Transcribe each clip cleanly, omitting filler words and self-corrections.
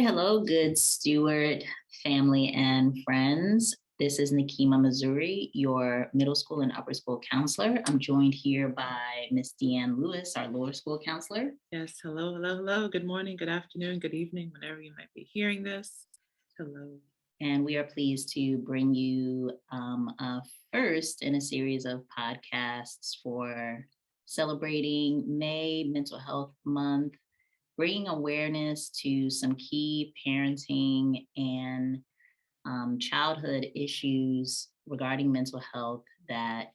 Hello, good Stuart family and friends. This is Nikema Missouri, your middle school and upper school counselor. I'm joined here by Miss Deanne Lewis, our lower school counselor. Yes, hello, hello, hello. Good morning, good afternoon, good evening, whenever you might be hearing this. Hello. And we are pleased to bring you a first in a series of podcasts for celebrating May Mental Health Month, bringing awareness to some key parenting and childhood issues regarding mental health that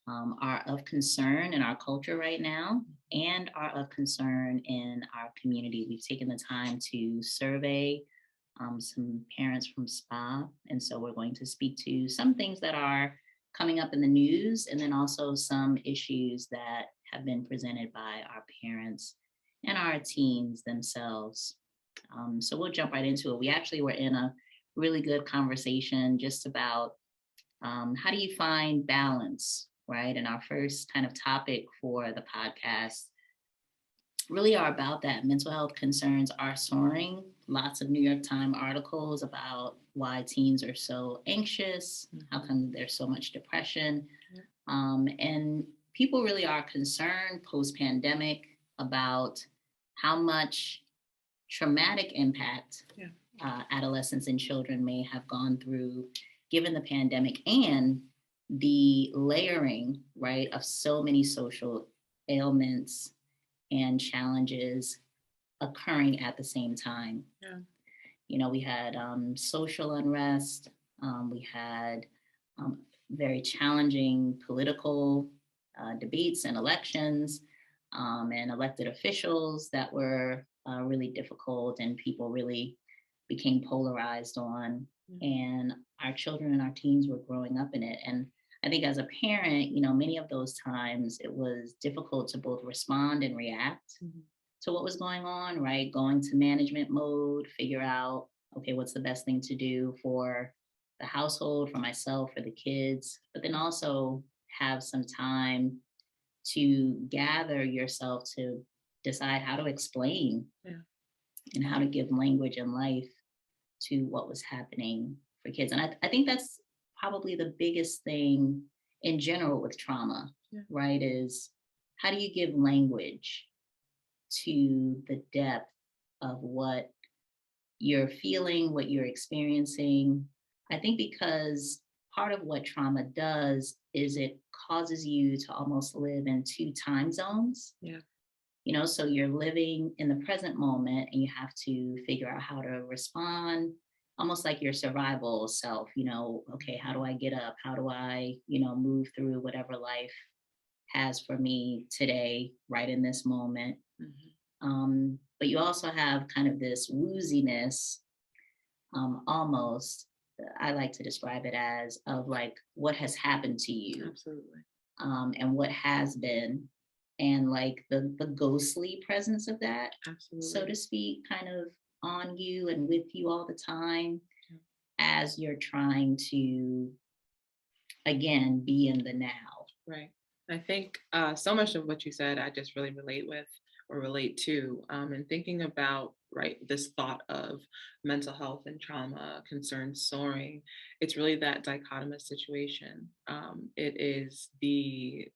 are of concern in our culture right now and are of concern in our community. We've taken the time to survey some parents from SPA, and so we're going to speak to some things that are coming up in the news and then also some issues that have been presented by our parents and our teens themselves. So we'll jump right into it. We actually were in a really good conversation just about how do you find balance, right? And our first kind of topic for the podcast really are about that. Mental health concerns are soaring. Lots of New York Times articles about why teens are so anxious, how come there's so much depression. And people really are concerned post-pandemic about how much traumatic impact adolescents and children may have gone through given the pandemic and the layering, right, of so many social ailments and challenges occurring at the same time. Yeah. You know, we had social unrest, we had very challenging political debates and elections, and elected officials that were really difficult, and people really became polarized on. And our children and our teens were growing up in it. And I think as a parent, you know, many of those times it was difficult to both respond and react to what was going on, right? Going to management mode, figure out, okay, what's the best thing to do for the household, for myself, for the kids, but then also have some time to gather yourself to decide how to explain and how to give language and life to what was happening for kids. And I think that's probably the biggest thing in general with trauma, right? Is how do you give language to the depth of what you're feeling, what you're experiencing? I think because part of what trauma does is it causes you to almost live in two time zones. You know, so you're living in the present moment and you have to figure out how to respond, almost like your survival self, you know, okay, how do I get up? How do I, you know, move through whatever life has for me today, right in this moment? But you also have kind of this wooziness, almost, I like to describe it as, of like what has happened to you. Absolutely. And what has been, and like the ghostly presence of that, so to speak, kind of on you and with you all the time as you're trying to, again, be in the now. Right. I think so much of what you said, I just really relate with or relate to, and thinking about, right, this thought of mental health and trauma concerns soaring. It's really that dichotomous situation. It is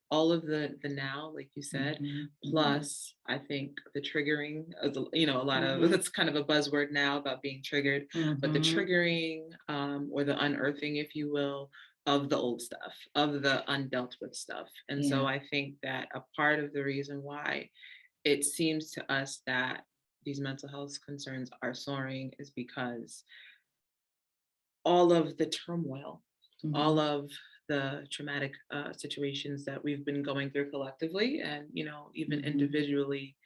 all of the now, like you said, plus I think the triggering of the, you know, a lot of that's kind of a buzzword now about being triggered, but the triggering or the unearthing, if you will, of the old stuff, of the undealt with stuff. And so I think that a part of the reason why it seems to us that these mental health concerns are soaring is because all of the turmoil, all of the traumatic situations that we've been going through collectively and, you know, even individually,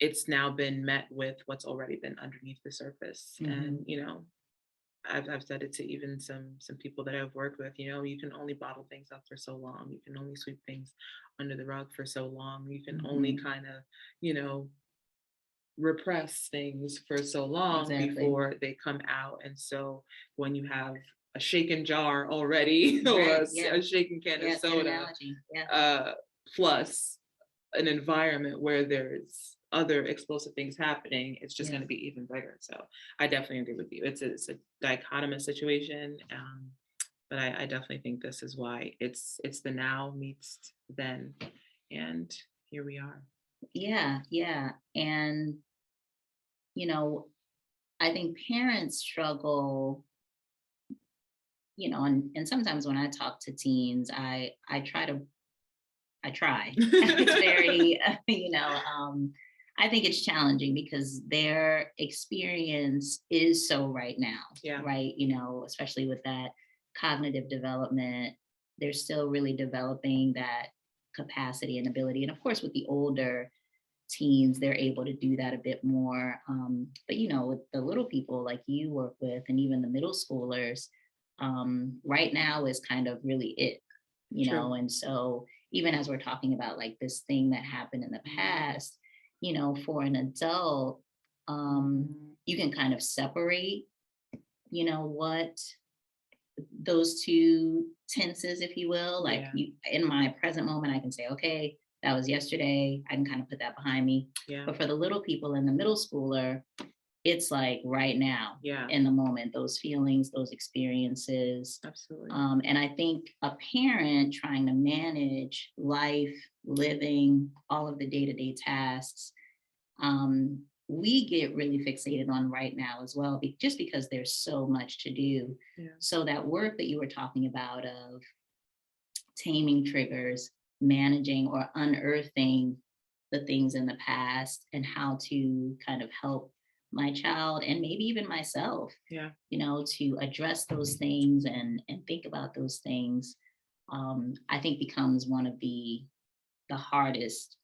it's now been met with what's already been underneath the surface. And, you know, I've said it to even some people that I've worked with, you know, you can only bottle things up for so long. You can only sweep things under the rug for so long. You can only kind of, you know, repress things for so long before they come out. And so when you have a shaken jar already or a shaken can of soda, plus an environment where there's other explosive things happening, it's just Yeah. going to be even bigger. So I definitely agree with you. It's a dichotomous situation. But I definitely think this is why it's the now meets then, and here we are. Yeah. Yeah. And, you know, I think parents struggle, and sometimes when I talk to teens, I try. It's very, I think it's challenging because their experience is so right now, Yeah, right? Especially with that cognitive development, they're still really developing that capacity and ability. And of course, with the older teens, they're able to do that a bit more. But with the little people like you work with, and even the middle schoolers, right now is kind of really it, true. and so even as we're talking about like this thing that happened in the past, for an adult, you can kind of separate, what those two tenses, if you will. Like, Yeah, in my present moment, I can say, okay, that was yesterday. I can kind of put that behind me. yeah, But for the little people and the middle schooler, it's like right now, yeah, in the moment, those feelings, those experiences. absolutely. And I think a parent trying to manage life, living, all of the day to day tasks, we get really fixated on right now as well, just because there's so much to do. Yeah, So that work that you were talking about of taming triggers, managing or unearthing the things in the past, and how to kind of help my child and maybe even myself, yeah, to address those things and think about those things, I think becomes one of the hardest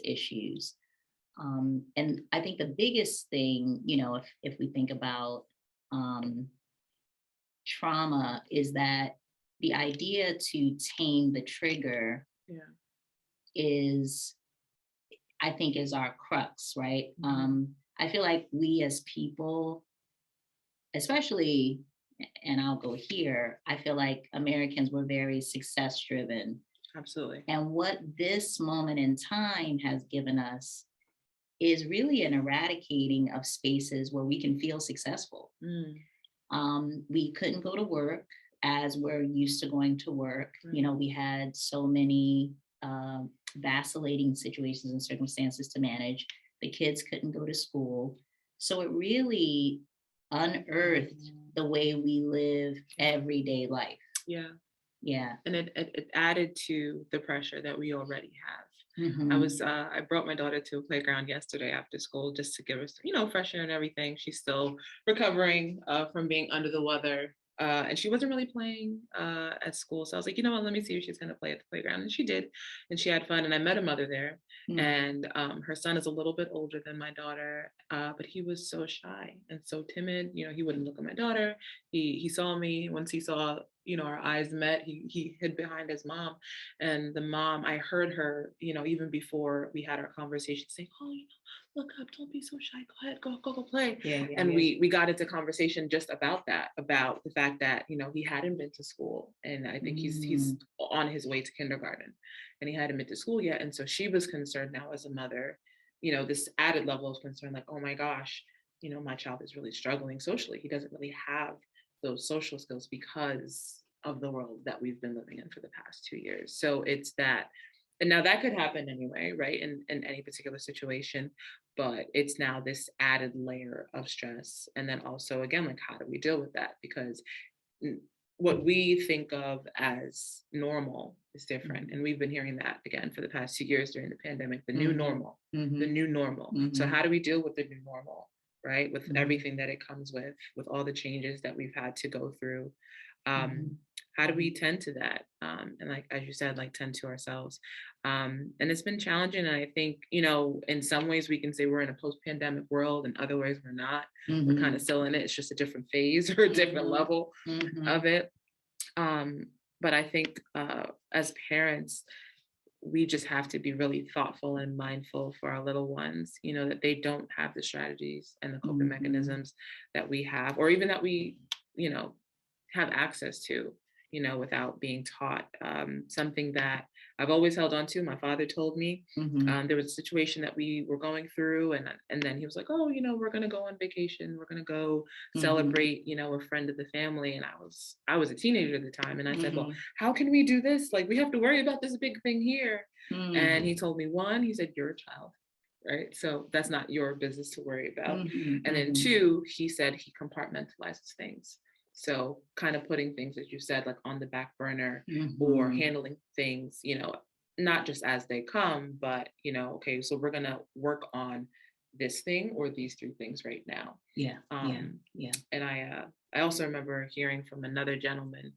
issues. And I think the biggest thing, if we think about um, trauma, is that the idea to tame the trigger yeah. is, I think, is our crux, right? Hmm. I feel like we as people, especially, and I'll go here, I feel like Americans were very success driven. Absolutely. And what this moment in time has given us is really an eradicating of spaces where we can feel successful. Mm, We couldn't go to work as we're used to going to work. right. We had so many vacillating situations and circumstances to manage. The kids couldn't go to school. So it really unearthed the way we live everyday life. Yeah. Yeah. And it added to the pressure that we already have. Hmm. I brought my daughter to a playground yesterday after school just to give her, fresh air and everything. She's still recovering from being under the weather. And she wasn't really playing at school. So I was like, you know what, let me see if she's going to play at the playground. And she did. And she had fun. And I met a mother there. And her son is a little bit older than my daughter, but he was so shy and so timid. He wouldn't look at my daughter. He saw me. Once he saw, our eyes met, he hid behind his mom. And the mom, I heard her, even before we had our conversation, saying, "Oh, look up, don't be so shy. Go ahead, go play." Yeah, yeah, And yeah. we got into conversation just about that, about the fact that he hadn't been to school, and I think he's on his way to kindergarten, and he hadn't been to school yet. And so she was concerned now as a mother, this added level of concern, like, oh my gosh, my child is really struggling socially. He doesn't really have those social skills because of the world that we've been living in for the past 2 years. So it's that, and now that could happen anyway, right? In any particular situation, but it's now this added layer of stress. And then also, again, like, how do we deal with that? Because what we think of as normal is different. And we've been hearing that again for the past 2 years during the pandemic, the new normal, the new normal. So how do we deal with the new normal, right? With everything that it comes with all the changes that we've had to go through. How do we tend to that? And like, as you said, like, tend to ourselves. And it's been challenging. And I think, in some ways we can say we're in a post-pandemic world, and other ways we're not. We're kind of still in it. It's just a different phase or a different level of it. But I think as parents, we just have to be really thoughtful and mindful for our little ones, that they don't have the strategies and the coping mechanisms that we have, or even that we, have access to. without being taught. Something that I've always held on to. My father told me Mm-hmm. there was a situation that we were going through, and then he was like, "Oh, we're gonna go on vacation. We're gonna go Mm-hmm. celebrate, a friend of the family." And I was a teenager at the time, and I said, "Well, Mm-hmm. how can we do this? Like, we have to worry about this big thing here." And Mm-hmm. he told me, one, he said, "You're a child." Right. So that's not your business to worry about. And then Mm-hmm. two, he said he compartmentalizes things. So kind of putting things, as you said, like on the back burner, or Mm-hmm. handling things, not just as they come, but, okay, so we're going to work on this thing or these three things right now. Yeah. Yeah. Um, Yeah. and I also remember hearing from another gentleman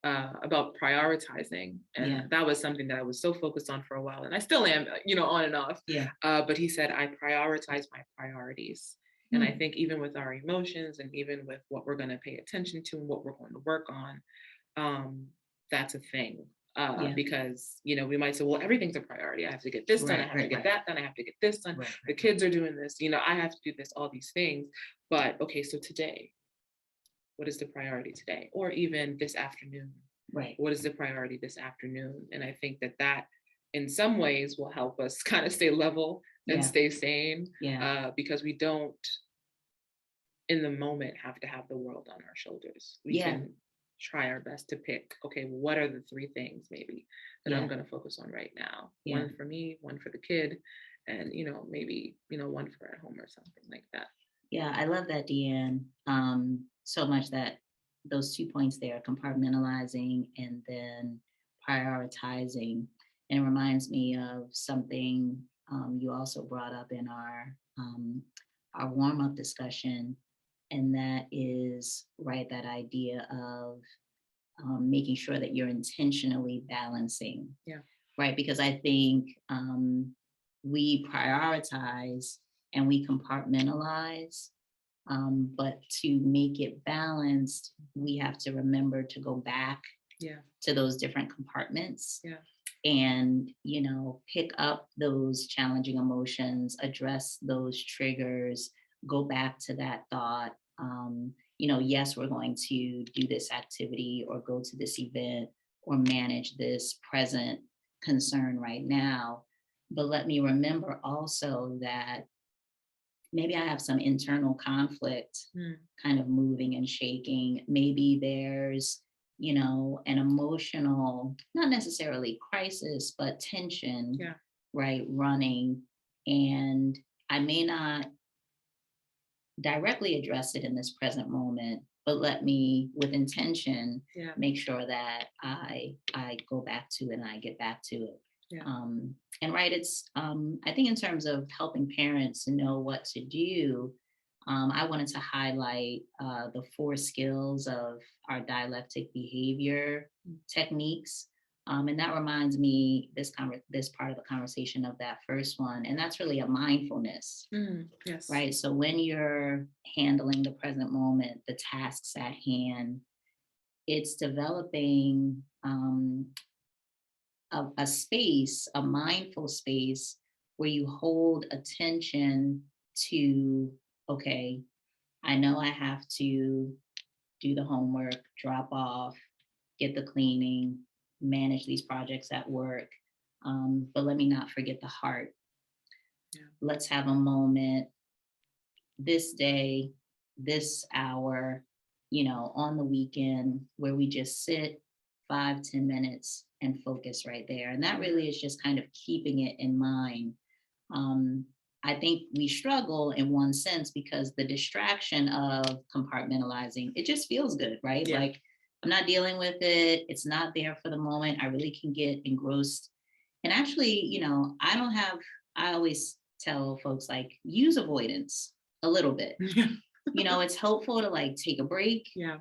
about prioritizing. Yeah. And that was something that I was so focused on for a while. And I still am, on and off. Yeah. But he said, I prioritize my priorities. And I Mm. think even with our emotions and even with what we're going to pay attention to and what we're going to work on, that's a thing. Yeah. Because, we might say, well, everything's a priority. I have to get this done. I Right. have to Right. get Right. that done. I have to get this done. Right. The Right. kids are doing this. I have to do this, all these things. But okay, so today, what is the priority today? Or even this afternoon, Right. what is the priority this afternoon? And I think that in some ways will help us kind of stay level and Yeah. stay sane, Yeah. because we don't in the moment have to have the world on our shoulders. We Yeah. can try our best to pick, okay, what are the three things maybe that I'm Yeah. going to focus on right now? Yeah. One for me, one for the kid, and maybe one for at home or something like that. Yeah. I love that, Deanne. So much that those 2 points there, compartmentalizing and then prioritizing. And it reminds me of something you also brought up in our warm up discussion, and that is right that idea of making sure that you're intentionally balancing, Yeah. right? Because I think we prioritize and we compartmentalize, but to make it balanced, we have to remember to go back Yeah. to those different compartments Yeah. and pick up those challenging emotions, address those triggers, go back to that thought. Yes, we're going to do this activity or go to this event or manage this present concern right now, but let me remember also that maybe I have some internal conflict Mm. kind of moving and shaking. Maybe there's, an emotional, not necessarily crisis, but tension, Yeah. right, running. And I may not directly address it in this present moment, but let me, with intention, Yeah. make sure that I go back to it and I get back to it. Yeah. And right, it's I think in terms of helping parents know what to do, I wanted to highlight the 4 skills of our dialectic behavior techniques. And that reminds me this part of the conversation of that first one, and that's really a mindfulness. Yes. Right. So when you're handling the present moment, the tasks at hand, it's developing a space, a mindful space where you hold attention to, okay, I know I have to do the homework, drop off, get the cleaning, manage these projects at work. But let me not forget the heart. Yeah. Let's have a moment this day, this hour, on the weekend where we just sit 5-10 minutes and focus right there. And that really is just kind of keeping it in mind. Um, I think we struggle in one sense because the distraction of compartmentalizing, it just feels good, right? Yeah. Like I'm not dealing with it. It's not there for the moment. I really can get engrossed. And actually, I always tell folks like use avoidance a little bit. It's helpful to like take a break Yeah.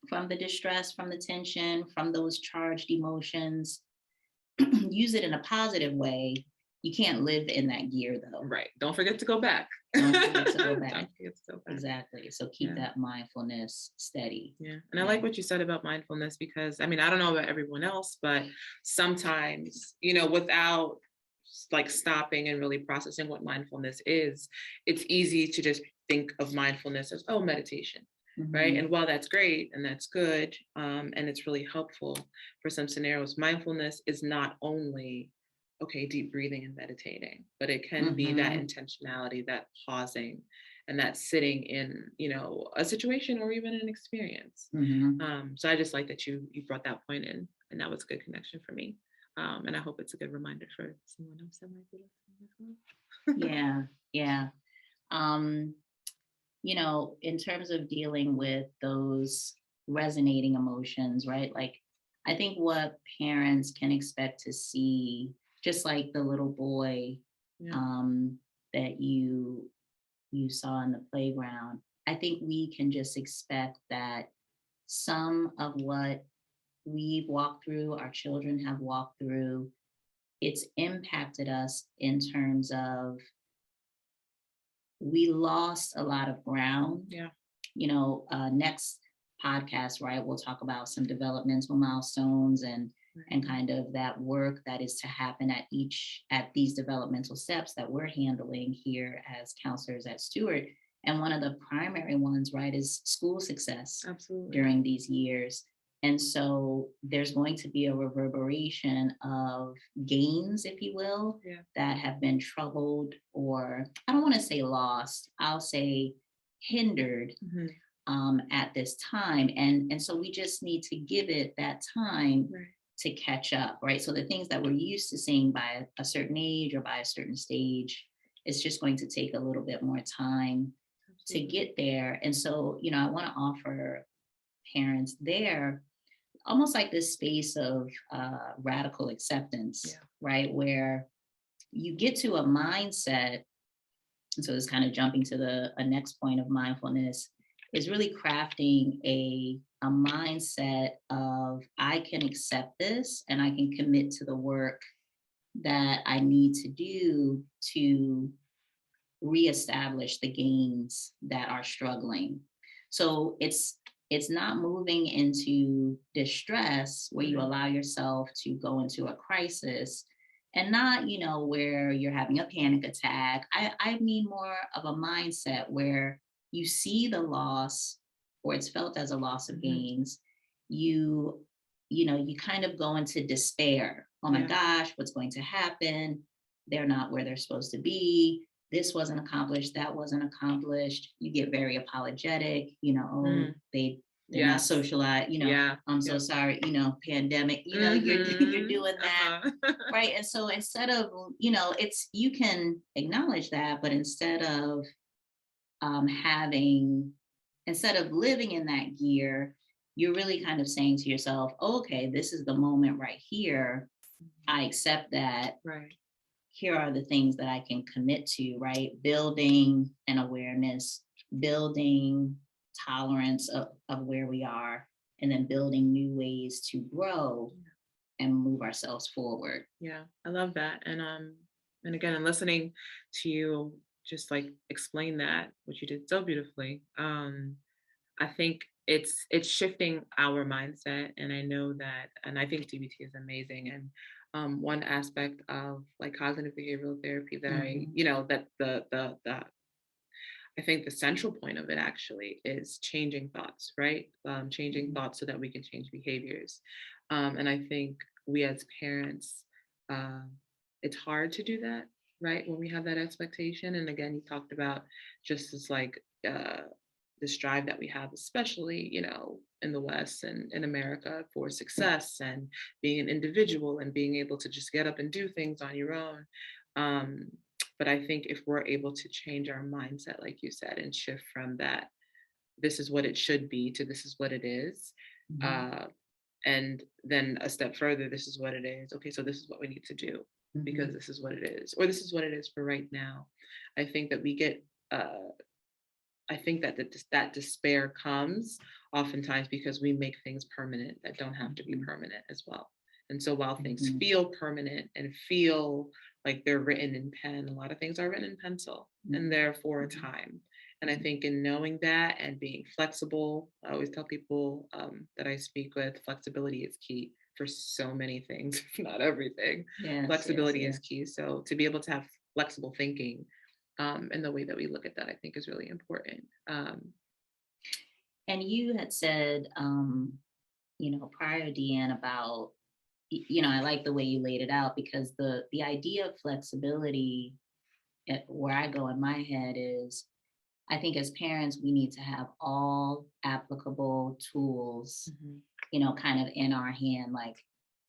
from the distress, from the tension, from those charged emotions. Use it in a positive way. You can't live in that gear though. Right. Don't forget to go back. Don't forget to go Don't back. forget to go back. Exactly. So keep that mindfulness steady. Yeah. And I like what you said about mindfulness because, I mean, I don't know about everyone else, but sometimes, without like stopping and really processing what mindfulness is, it's easy to just think of mindfulness as, oh, meditation. right? Mm-hmm. And while that's great and that's good, and it's really helpful for some scenarios, mindfulness is not only, okay, deep breathing and meditating, but it can be that Mm-hmm. intentionality, that pausing, and that sitting in, a situation or even an experience. Mm-hmm. So I just like that you brought that point in, and that was a good connection for me. And I hope it's a good reminder for someone else that might be listening as well. Yeah. Yeah. Um, in terms of dealing with those resonating emotions, right? Like, I think what parents can expect to see, just like the little boy Yeah. um, that you saw in the playground, I think we can just expect that some of what we've walked through, our children have walked through, it's impacted us in terms of we lost a lot of ground. Yeah. Next podcast, right, we'll talk about some developmental milestones and Right. kind of that work that is to happen at these developmental steps that we're handling here as counselors at Stuart. And one of the primary ones, right, is school success Absolutely. during these years. And so there's going to be a reverberation of gains, if you will, Yeah. that have been troubled, or I don't want to say lost, I'll say hindered Hmm. at this time. And so we just need to give it that time Right. to catch up, right? So the things that we're used to seeing by a certain age or by a certain stage, it's just going to take a little bit more time to Absolutely. get there. And so, I want to offer parents there almost like this space of radical acceptance, Yeah. right? Where you get to a mindset. And so it's kind of jumping to the a next point of mindfulness is really crafting a mindset of I can accept this and I can commit to the work that I need to do to reestablish the gains that are struggling. So it's not moving into distress where you Right. allow yourself to go into a crisis, and not, where you're having a panic attack. I mean more of a mindset where you see the loss, or it's felt as a loss of Hmm. gains. You you kind of go into despair. Oh my Yeah. gosh, what's going to happen? They're not where they're supposed to be. This wasn't accomplished, that wasn't accomplished. You get very apologetic, oh, Mm. they're not Yes. socialized, Yeah. I'm so Yep. sorry, pandemic, you're you're Hmm. doing that, Uh-huh. right? And so instead of, it's you can acknowledge that, but having instead of living in that gear, you're really kind of saying to yourself, okay, this is the moment right here. I accept that. Right. Here are the things that I can commit to, right? Building an awareness, building tolerance of where we are, and then building new ways to grow and move ourselves forward. Yeah, I love that. And again, in listening to you just like explain that, which you did so beautifully. I think it's shifting our mindset, and I know that, and I think DBT is amazing. And one aspect of like cognitive behavioral therapy that I, Mm-hmm. that the I think the central point of it actually is changing thoughts, right? Changing Mm-hmm. thoughts so that we can change behaviors. And I think we as parents, uh, it's hard to do that, right? When we have that expectation. And again, you talked about just as like this drive that we have, especially, in the West and in America for success and being an individual and being able to just get up and do things on your own. Um, but I think if we're able to change our mindset, like you said, and shift from that, this is what it should be to this is what it is. Mm-hmm. Uh, and then a step further, this is what it is. Okay, so this is what we need to do Mm-hmm. because this is what it is, or this is what it is for right now. I think that we get, I think that that despair comes oftentimes because we make things permanent that don't have to be Mm-hmm. permanent as well. And so while things Mm-hmm. feel permanent and feel like they're written in pen, a lot of things are written in pencil and Mm-hmm. there for a time. And I think in knowing that and being flexible, I always tell people that I speak with, flexibility is key for so many things, if not everything. Yes, yes, Flexibility yes. is key. So to be able to have flexible thinking, and the way that we look at that, I think, is really important. And you had said, prior, Deanne, about, I like the way you laid it out, because the idea of flexibility, where I go in my head is, I think as parents, we need to have all applicable tools, Mhm. kind of in our hand. Like,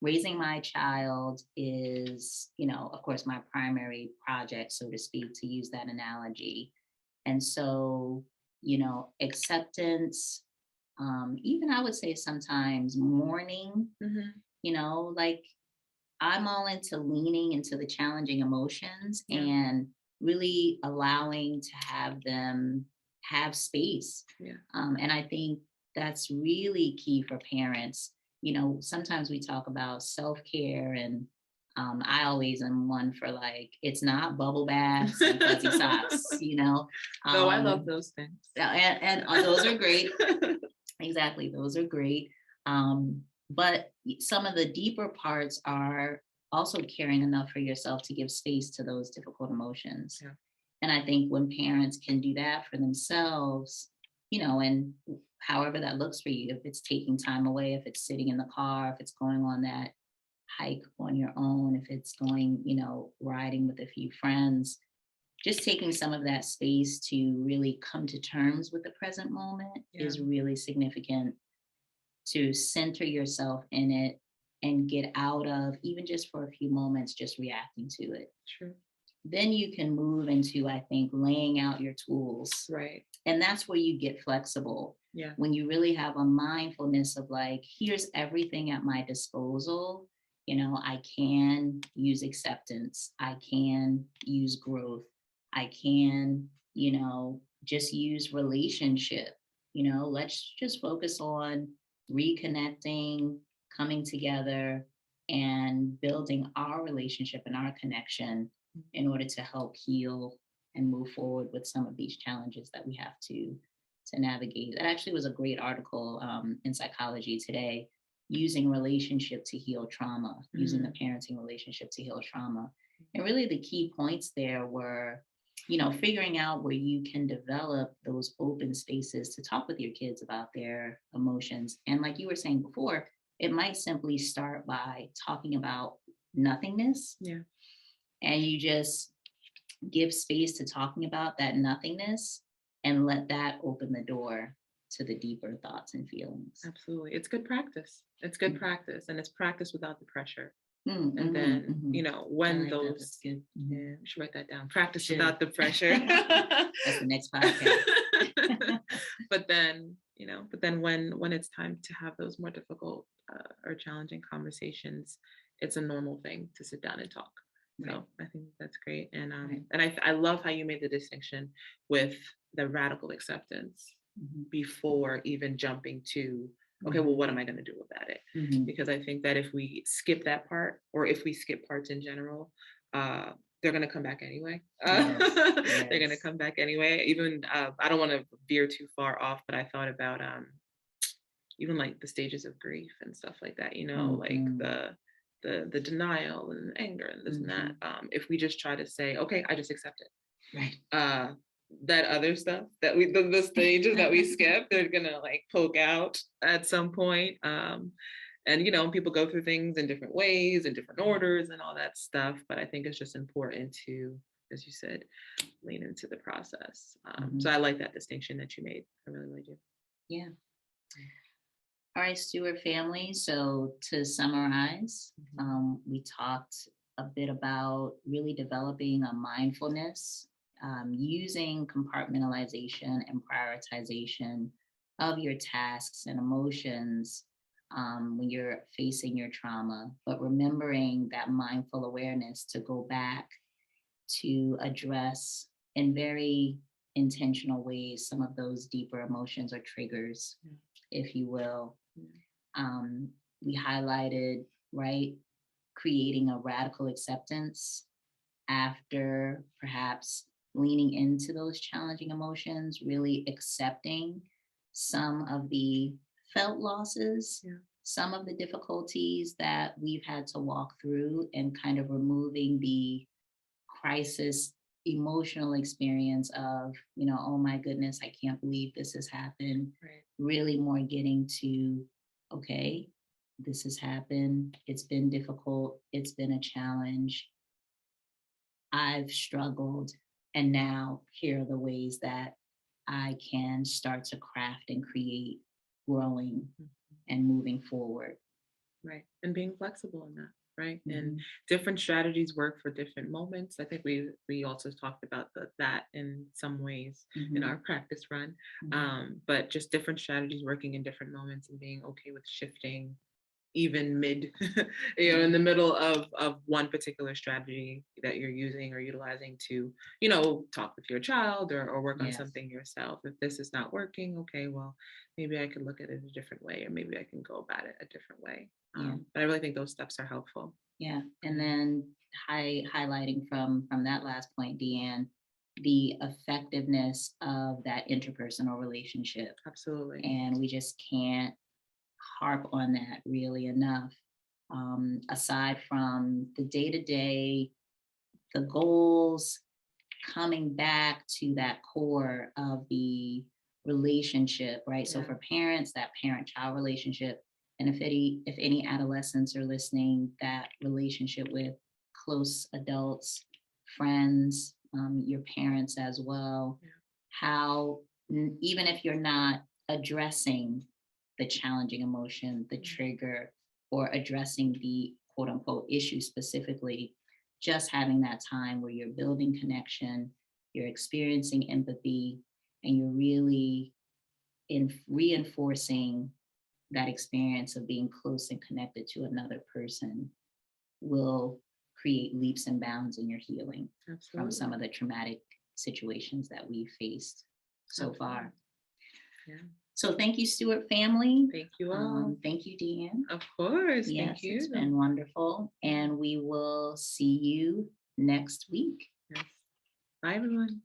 raising my child is, of course, my primary project, so to speak, to use that analogy. And so, acceptance, even I would say sometimes mourning, Mhm. like, I'm all into leaning into the challenging emotions Yeah. and really allowing to have them have space. Yeah. And I think that's really key for parents. Sometimes we talk about self care, and I always am one for, like, it's not bubble baths and fuzzy socks, Oh, I love um, those things. and those are great. Exactly, those are great. But some of the deeper parts are also caring enough for yourself to give space to those difficult emotions. Yeah. And I think when parents can do that for themselves, and however that looks for you, if it's taking time away, if it's sitting in the car, if it's going on that hike on your own, if it's going, riding with a few friends, just taking some of that space to really come to terms with the present moment Yeah. is really significant, to center yourself in it and get out of, even just for a few moments, just reacting to it. True. Then you can move into, I think, laying out your tools. Right. And that's where you get flexible. Yeah. When you really have a mindfulness of, like, here's everything at my disposal. I can use acceptance. I can use growth. I can, just use relationship. Let's just focus on reconnecting, coming together, and building our relationship and our connection in order to help heal and move forward with some of these challenges that we have to navigate. That actually was a great article in Psychology Today, using relationship to heal trauma, using the Mm. parenting relationship to heal trauma. And really the key points there were, figuring out where you can develop those open spaces to talk with your kids about their emotions. And like you were saying before, it might simply start by talking about nothingness, Yeah. and you just give space to talking about that nothingness and let that open the door to the deeper thoughts and feelings. Absolutely. It's good practice. It's good Mm. practice, and it's practice without the pressure. Mm, And mhm, then, mhm. I when like that. That's those, good. Mhm. yeah, we should write that down. Practice Should. without the pressure. That's the next podcast. But then, when it's time to have those more difficult or challenging conversations, it's a normal thing to sit down and talk. Right. So I think that's great. And Right. I love how you made the distinction with the radical acceptance Mhm. before even jumping to, okay, well, what am I going to do about it? Mhm. Because I think that if we skip that part, or if we skip parts in general, they're going to come back anyway. Yes. They're going to Yes. come back anyway. Even I don't want to veer too far off, but I thought about even like the stages of grief and stuff like that. Like Mhm. the denial and anger and this and that. Mhm. If we just try to say, okay, I just accept it, Right. that other stuff that the stages that we skip, they're gonna like poke out at some point. And people go through things in different ways, in different orders, and all that stuff. But I think it's just important to, as you said, lean into the process. So Mhm. I like that distinction that you made. I really, really do. Yeah. All right, Stuart family. So to summarize, we talked a bit about really developing a mindfulness, using compartmentalization and prioritization of your tasks and emotions when you're facing your trauma, but remembering that mindful awareness to go back to address in very intentional ways some of those deeper emotions or triggers, Yeah. if you will. Yeah. We highlighted, right, creating a radical acceptance after perhaps leaning into those challenging emotions, really accepting some of the felt losses, Yeah. some of the difficulties that we've had to walk through, and kind of removing the crisis, emotional experience of, oh my goodness, I can't believe this has happened. Right. Really more getting to, okay, this has happened. It's been difficult. It's been a challenge. I've struggled. And now here are the ways that I can start to craft and create growing Mhm. and moving forward. Right. And being flexible in that, right? And Mhm. different strategies work for different moments. I think we also talked about that in some ways in Mhm. our practice run. Mhm. But just different strategies working in different moments and being okay with shifting even mid in Yeah. the middle of one particular strategy that you're using or utilizing to talk with your child or work on Yes. something yourself. If this is not working, okay, well, maybe I could look at it a different way, or maybe I can go about it a different way. Yeah. But I really think those steps are helpful. Yeah. And Yeah, then highlighting from that last point, Deanne, the effectiveness of that interpersonal relationship. absolutely. And we just can't harp on that really enough. Aside from the day to day, the goals, coming back to that core of the relationship, right? So Yeah, for parents, that parent-child relationship, and if any adolescents are listening, that relationship with close adults, friends, your parents as well. yeah, How even if you're not addressing the challenging emotion, the yeah, trigger, or addressing the quote unquote issue specifically, just having that time where you're building connection, you're experiencing empathy, and you're really in reinforcing that experience of being close and connected to another person will create leaps and bounds in your healing from some absolutely, of the traumatic situations that we've faced so absolutely. far. Yeah. So thank you, Stuart family. Thank you all. Thank you, Deanne. Of course. Thank Yes, it's you. been wonderful. Yeah. And we will see you next week. Yes. Bye, everyone.